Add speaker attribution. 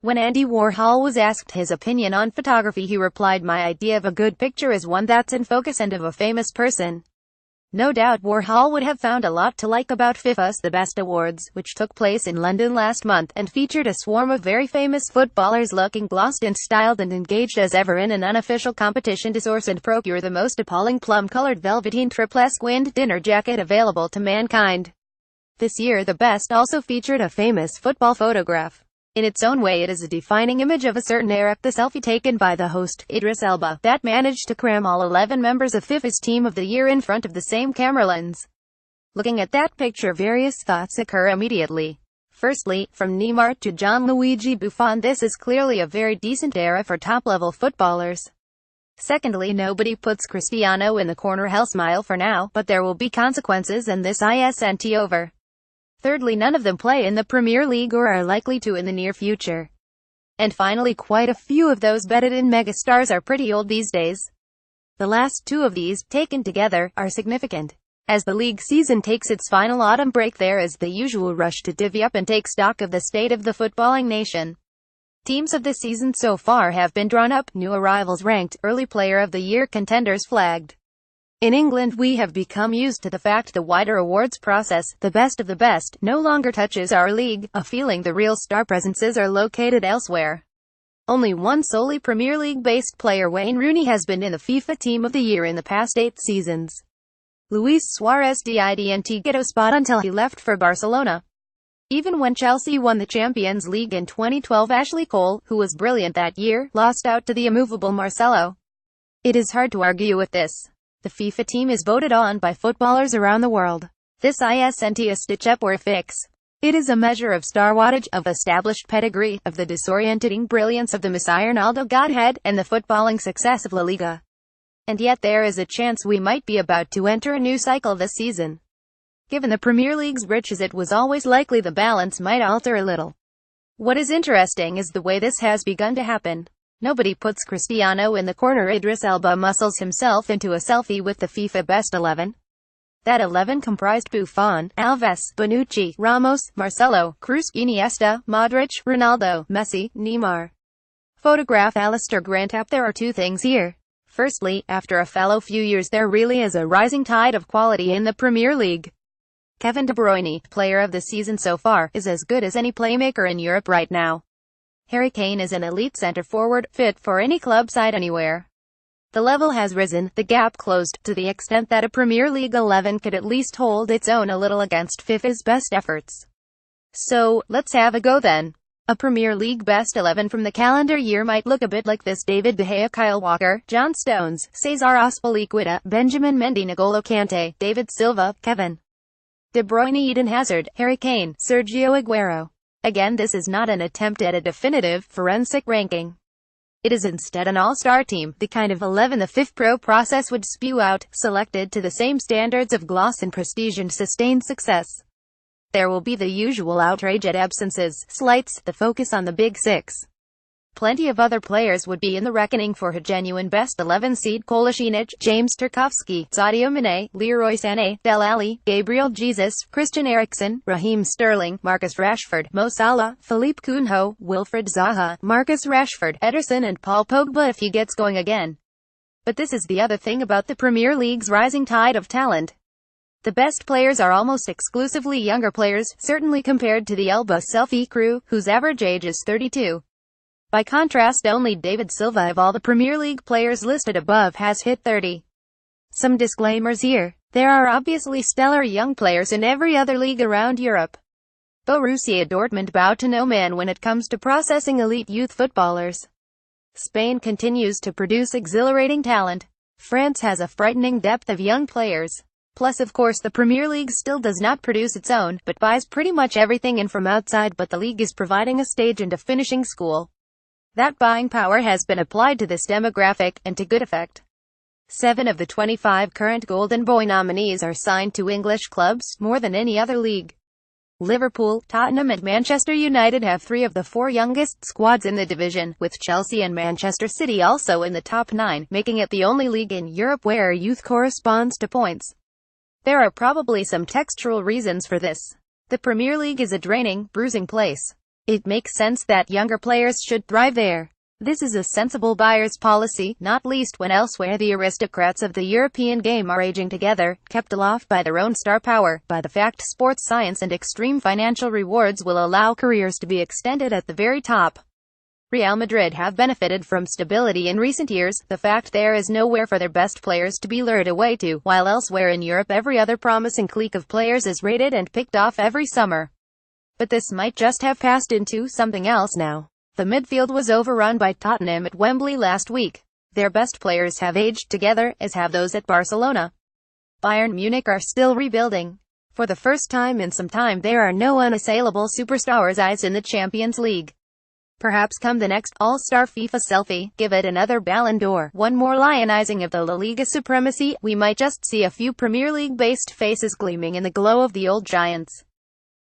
Speaker 1: When Andy Warhol was asked his opinion on photography, he replied, "My idea of a good picture is one that's in focus and of a famous person." No doubt Warhol would have found a lot to like about FIFA's The Best Awards, which took place in London last month, and featured a swarm of very famous footballers looking glossed and styled and engaged as ever in an unofficial competition to source and procure the most appalling plum-colored velveteen triple-sequined dinner jacket available to mankind. This year The Best also featured a famous football photograph. In its own way, it is a defining image of a certain era, the selfie taken by the host, Idris Elba, that managed to cram all 11 members of FIFA's Team of the Year in front of the same camera lens. Looking at that picture, various thoughts occur immediately. Firstly, from Neymar to Gianluigi Buffon, this is clearly a very decent era for top-level footballers. Secondly, nobody puts Cristiano in the corner. Hell, smile for now, but there will be consequences, and this isn't over. Thirdly, none of them play in the Premier League or are likely to in the near future. And finally, quite a few of those bedded-in megastars are pretty old these days. The last two of these, taken together, are significant. As the league season takes its final autumn break, there is the usual rush to divvy up and take stock of the state of the footballing nation. Teams of the season so far have been drawn up, new arrivals ranked, early player of the year contenders flagged. In England, we have become used to the fact the wider awards process, the best of the best, no longer touches our league, a feeling the real star presences are located elsewhere. Only one solely Premier League-based player, Wayne Rooney, has been in the FIFA Team of the Year in the past 8 seasons. Luis Suarez didn't get a spot until he left for Barcelona. Even when Chelsea won the Champions League in 2012, Ashley Cole, who was brilliant that year, lost out to the immovable Marcelo. It is hard to argue with this. The FIFA team is voted on by footballers around the world. This isn't a stitch-up or a fix. It is a measure of star wattage, of established pedigree, of the disorientating brilliance of the Messi Ronaldo Godhead, and the footballing success of La Liga. And yet there is a chance we might be about to enter a new cycle this season. Given the Premier League's riches, it was always likely the balance might alter a little. What is interesting is the way this has begun to happen. Nobody puts Cristiano in the corner. Idris Elba muscles himself into a selfie with the FIFA Best 11. That 11 comprised Buffon, Alves, Bonucci, Ramos, Marcelo, Cruz, Iniesta, Modric, Ronaldo, Messi, Neymar. Photograph Alistair Grant up. There are two things here. Firstly, after a fallow few years, there really is a rising tide of quality in the Premier League. Kevin De Bruyne, player of the season so far, is as good as any playmaker in Europe right now. Harry Kane is an elite centre-forward, fit for any club side anywhere. The level has risen, the gap closed, to the extent that a Premier League 11 could at least hold its own a little against FIFA's best efforts. So, let's have a go then. A Premier League Best 11 from the calendar year might look a bit like this: David De Gea, Kyle Walker, John Stones, Cesar Azpilicueta, Benjamin Mendy, N'Golo Kante, David Silva, Kevin De Bruyne, Eden Hazard, Harry Kane, Sergio Aguero. Again, this is not an attempt at a definitive, forensic ranking. It is instead an all-star team, the kind of 11 the FIF Pro process would spew out, selected to the same standards of gloss and prestige and sustained success. There will be the usual outrage at absences, slights, the focus on the Big Six. Plenty of other players would be in the reckoning for a genuine Best 11 seed: Kolasinac, James Tarkowski, Sadio Mane, Leroy Sané, Dele Alli, Gabriel Jesus, Christian Eriksen, Raheem Sterling, Marcus Rashford, Mo Salah, Philippe Coutinho, Wilfried Zaha, Marcus Rashford, Ederson and Paul Pogba if he gets going again. But this is the other thing about the Premier League's rising tide of talent. The best players are almost exclusively younger players, certainly compared to the Elba selfie crew, whose average age is 32. By contrast, only David Silva of all the Premier League players listed above has hit 30. Some disclaimers here. There are obviously stellar young players in every other league around Europe. Borussia Dortmund bow to no man when it comes to processing elite youth footballers. Spain continues to produce exhilarating talent. France has a frightening depth of young players. Plus, of course, the Premier League still does not produce its own, but buys pretty much everything in from outside. But the league is providing a stage and a finishing school. That buying power has been applied to this demographic, and to good effect. 7 of the 25 current Golden Boy nominees are signed to English clubs, more than any other league. Liverpool, Tottenham and Manchester United have 3 of the 4 youngest squads in the division, with Chelsea and Manchester City also in the top 9, making it the only league in Europe where youth corresponds to points. There are probably some textual reasons for this. The Premier League is a draining, bruising place. It makes sense that younger players should thrive there. This is a sensible buyer's policy, not least when elsewhere the aristocrats of the European game are aging together, kept aloft by their own star power, by the fact sports science and extreme financial rewards will allow careers to be extended at the very top. Real Madrid have benefited from stability in recent years, the fact there is nowhere for their best players to be lured away to, while elsewhere in Europe every other promising clique of players is raided and picked off every summer. But this might just have passed into something else now. The midfield was overrun by Tottenham at Wembley last week. Their best players have aged together, as have those at Barcelona. Bayern Munich are still rebuilding. For the first time in some time there are no unassailable superstars eyes in the Champions League. Perhaps come the next all-star FIFA selfie, give it another Ballon d'Or, one more lionizing of the La Liga supremacy, we might just see a few Premier League-based faces gleaming in the glow of the old giants.